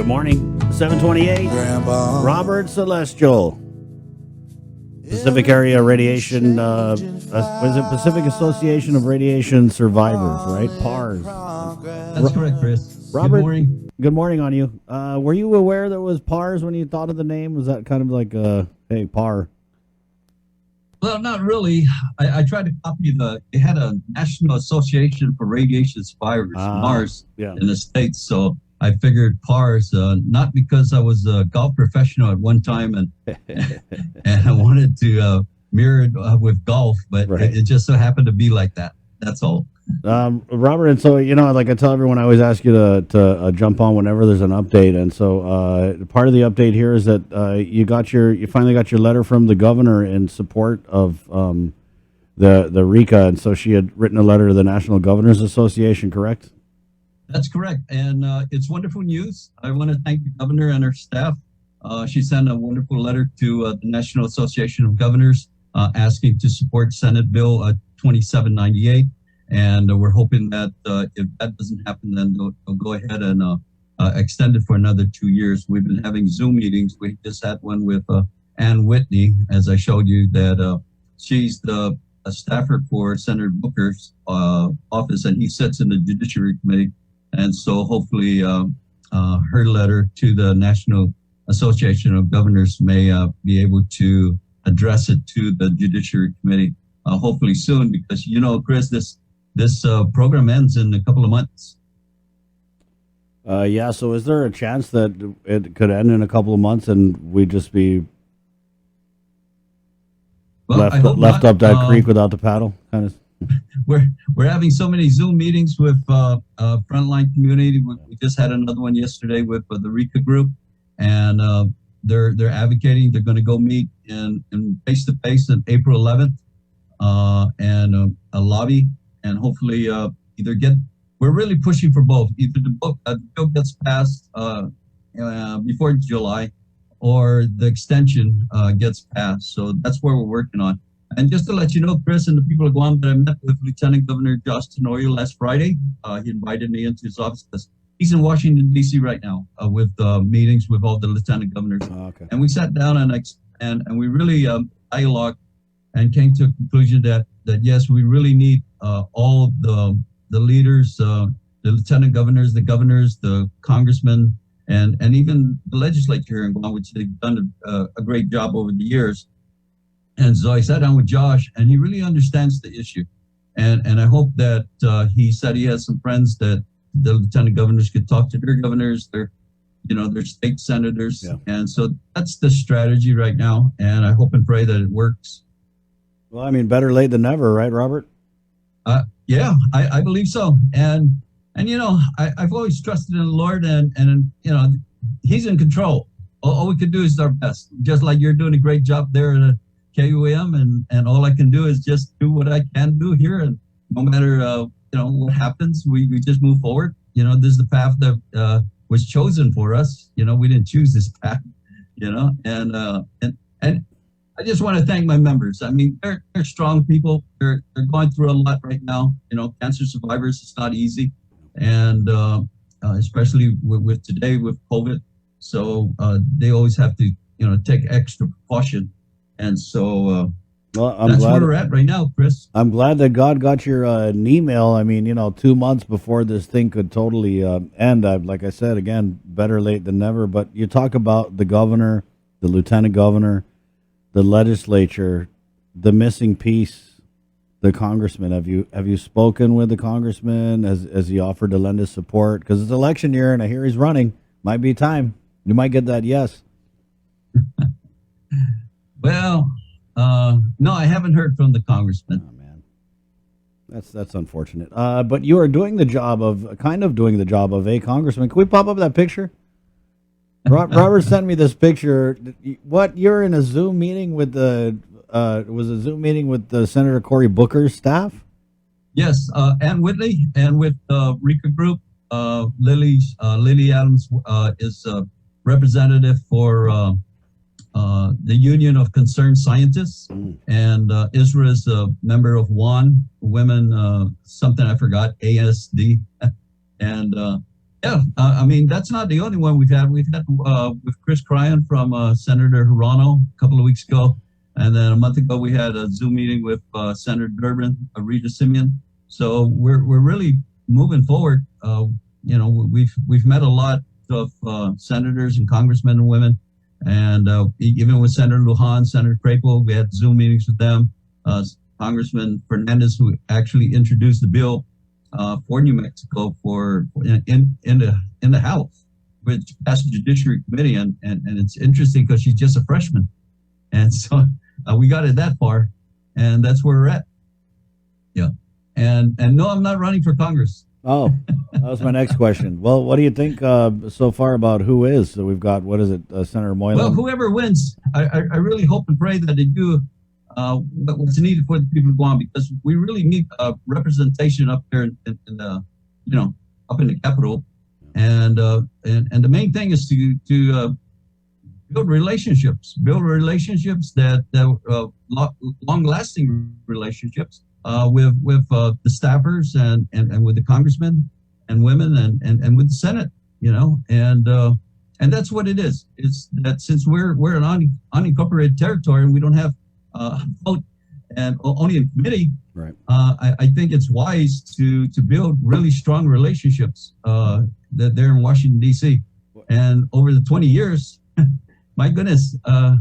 Good morning. 728. Robert Celestial. Pacific Area Radiation, was it Pacific Association of Radiation Survivors, right? PARS. That's correct, Chris. Robert, good morning. Good morning on you. Were you aware there was PARS when you thought of the name? Was that kind of like, hey, PAR? Well, not really. I tried to copy they had a National Association for Radiation Survivors, MARS, in the States. So I figured PARS, not because I was a golf professional at one time and and I wanted to mirror it with golf, but it just so happened to be like that. That's all. Robert, and so, like I tell everyone, I always ask you to jump on whenever there's an update. And so part of the update here is that you finally got your letter from the governor in support of the RECA. And so she had written a letter to the National Governors Association, correct? That's correct. And it's wonderful news. I want to thank the governor and her staff. She sent a wonderful letter to the National Association of Governors asking to support Senate Bill 2798. And we're hoping that if that doesn't happen, then they'll go ahead and extend it for another 2 years. We've been having Zoom meetings. We just had one with Ann Whitney, as I showed you, that she's a staffer for Senator Booker's office, and he sits in the Judiciary Committee. And so hopefully her letter to the National Association of Governors may be able to address it to the Judiciary Committee hopefully soon, because, Chris, this program ends in a couple of months. So is there a chance that it could end in a couple of months and we just be left up that creek without the paddle? Kind of. We're having so many Zoom meetings with Frontline Community. We just had another one yesterday with the RECA group, and they're advocating. They're going to go meet in face to face on April 11th, and a lobby, and hopefully we're really pushing for both. Either the bill gets passed before July, or the extension gets passed. So that's where we're working on. And just to let you know, Chris, and the people of Guam, that I met with Lieutenant Governor Josh Tenorio last Friday. He invited me into his office because he's in Washington, D.C. right now with meetings with all the lieutenant governors. Okay. And we sat down and we really dialogued and came to a conclusion that yes, we really need all the leaders, the lieutenant governors, the congressmen, and even the legislature here in Guam, which they've done a great job over the years. And so I sat down with Josh, and he really understands the issue. And I hope that he said he has some friends that the lieutenant governors could talk to their governors, their state senators. Yeah. And so that's the strategy right now. And I hope and pray that it works. Well, I mean, better late than never, right, Robert? Yeah, I believe so. And I've always trusted in the Lord, and He's in control. All we can do is our best. Just like you're doing a great job there at KUAM, and all I can do is just do what I can do here, and no matter what happens, we just move forward. This is the path that was chosen for us. We didn't choose this path. And I just want to thank my members. I mean, they're strong people. They're going through a lot right now. Cancer survivors, it's not easy, and especially with today with COVID. So they always have to take extra precaution. And so that's where we're at right now, Chris. I'm glad that God got your email. I mean, 2 months before this thing could totally end. Like I said, again, better late than never. But you talk about the governor, the lieutenant governor, the legislature, the missing piece, the congressman. Have you spoken with the congressman? Has he offered to lend his support? Because it's election year, and I hear he's running. Might be time. You might get that yes. Well, no, I haven't heard from the congressman. Oh, man. That's unfortunate. But you are doing the job of a congressman. Can we pop up that picture? Robert sent me this picture. What, you're in a Zoom meeting with Senator Cory Booker's staff? Yes, Ann Whitley, and with the RECA group, Lily Adams is a representative for the Union of Concerned Scientists, and Isra is a member of WAN, Women, something I forgot, ASD, and Yeah, I mean that's not the only one we've had. We've had with Chris Cryan from Senator Hirano a couple of weeks ago, and then a month ago we had a Zoom meeting with Senator Durbin, Rita Simeon. So we're really moving forward. We've met a lot of senators and congressmen and women, and even with Senator Lujan, Senator Crapo, we had Zoom meetings with them. Congressman Fernandez, who actually introduced the bill for New Mexico in the House, which passed the Judiciary Committee, and it's interesting because she's just a freshman, and so we got it that far, and that's where we're at. Yeah, and no, I'm not running for Congress. Oh, that was my next question. Well, what do you think so far about who is? So we've got, what is it, Senator Moylan? Well, whoever wins, I really hope and pray that they do what's needed for the people of Guam, because we really need representation up there in the, up in the capital, and the main thing is to build relationships that long lasting relationships with the staffers and with the congressmen and women and with the Senate, and that's what it is. It's that since we're an unincorporated territory and we don't have vote and only in committee, right? I think it's wise to build really strong relationships that they're in Washington D.C. And over the 20 years, my goodness, I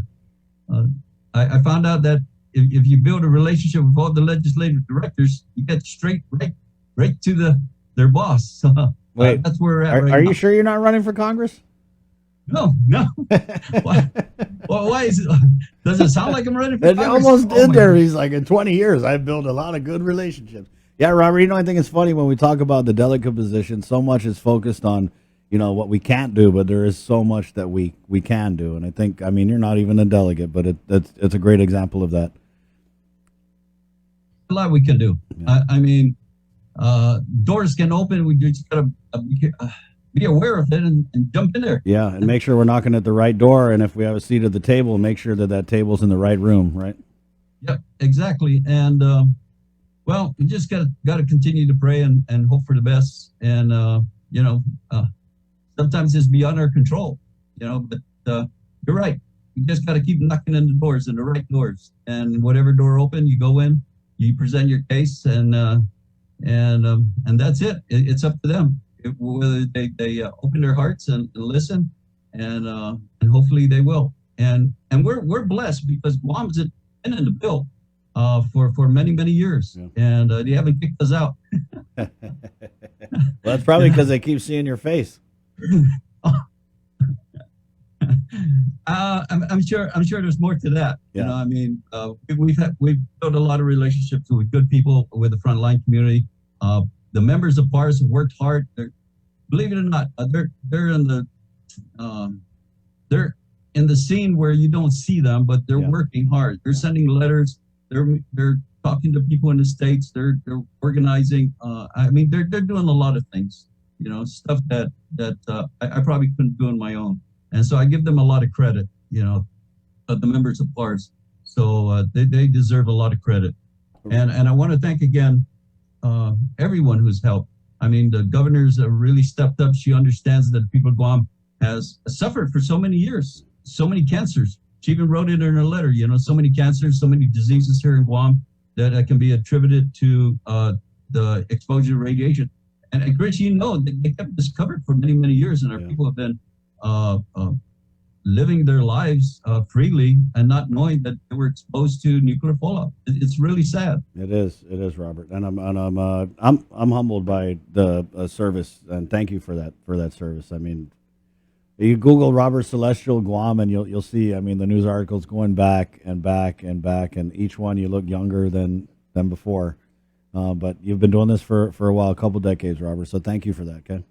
found out that if you build a relationship with all the legislative directors, you get right to their boss. So Wait, that's where we're at. Are you sure you're not running for Congress? No. Why? Well, why is it? Does it sound like I'm running for It Congress? almost did my there. God. He's like, in 20 years, I've built a lot of good relationships. Yeah, Robert, I think it's funny when we talk about the delegate position, so much is focused on, what we can't do, but there is so much that we can do. And I think, you're not even a delegate, but it's a great example of that. A lot we can do. Yeah. Doors can open. We just gotta be aware of it and jump in there. Yeah, and make sure we're knocking at the right door. And if we have a seat at the table, make sure that table's in the right room, right? Yep, exactly. And well, we just gotta continue to pray and hope for the best. And sometimes it's beyond our control, But you're right. You just gotta keep knocking in the doors, and the right doors. And whatever door open, you go in, you present your case, and that's it. It's up to them whether they open their hearts and listen, and hopefully they will. And we're blessed because Guam's been in the bill for many years, yeah. and they haven't kicked us out. Well, that's probably because they keep seeing your face. I'm sure there's more to that. Yeah. We've built a lot of relationships with good people with the frontline community. The members of PARS have worked hard. Believe it or not, they're in the scene where you don't see them, but they're Yeah. working hard. They're sending letters. They're talking to people in the States. They're organizing. They're doing a lot of things. Stuff that I probably couldn't do on my own. And so I give them a lot of credit. The members of PARS. So they deserve a lot of credit. And I want to thank again everyone who's helped. The governor's really stepped up. She understands that people of Guam has suffered for so many years, so many cancers. She even wrote it in her letter, so many cancers, so many diseases here in Guam that can be attributed to the exposure to radiation. And Chris, they kept this covered for many years, and our people have been living their lives freely and not knowing that they were exposed to nuclear fallout. It's really sad. It is, Robert, and I'm humbled by the service, and thank you for that service. You Google Robert Celestial Guam, and you'll see. The news articles going back and back and back, and each one you look younger than before. But you've been doing this for a while, a couple decades, Robert. So thank you for that, okay?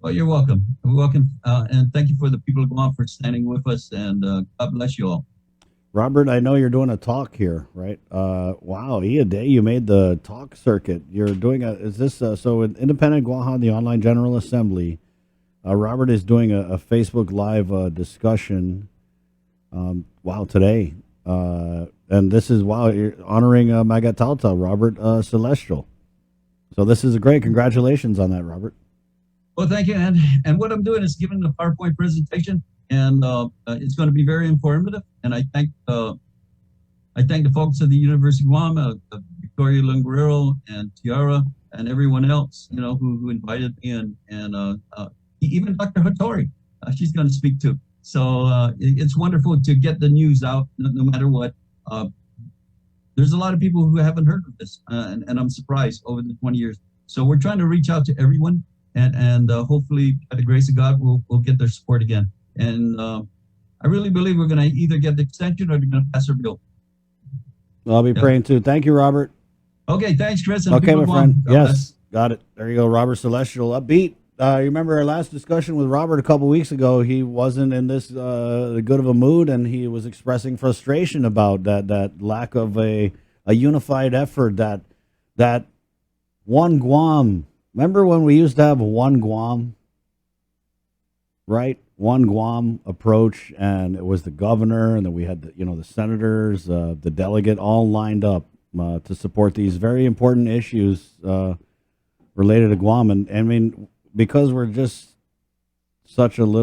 Well, you're welcome. You're welcome, and thank you for the people of Guam for standing with us. And God bless you all. Robert, I know you're doing a talk here, right? Wow, Day, you made the talk circuit. You're doing is this, so in Independent Guam, the Online General Assembly, Robert is doing a Facebook Live discussion, today. And this is, you're honoring Magatalta, Robert Celestial. So this is great. Congratulations on that, Robert. Well, thank you. And what I'm doing is giving a PowerPoint presentation, and it's going to be very informative. And I thank the folks at the University of Guam, Victoria Lunguero and Tiara, and everyone else, who invited me, and even Dr. Hattori, she's going to speak too. So it's wonderful to get the news out, no matter what. There's a lot of people who haven't heard of this, and I'm surprised over the 20 years. So we're trying to reach out to everyone, and hopefully, by the grace of God, we'll get their support again. And I really believe we're going to either get the extension or they're going to pass our bill. I'll be praying too. Thank you, Robert. Okay, thanks, Chris. And Okay, my friend. God Yes, bless. got it. There you go, Robert Celestial, upbeat. You remember our last discussion with Robert a couple weeks ago? He wasn't in this good of a mood, and he was expressing frustration about that lack of a unified effort. That one Guam. Remember when we used to have one Guam, right? One Guam approach, and it was the governor, and then we had the senators, the delegate, all lined up to support these very important issues related to Guam. And I mean, because we're just such a little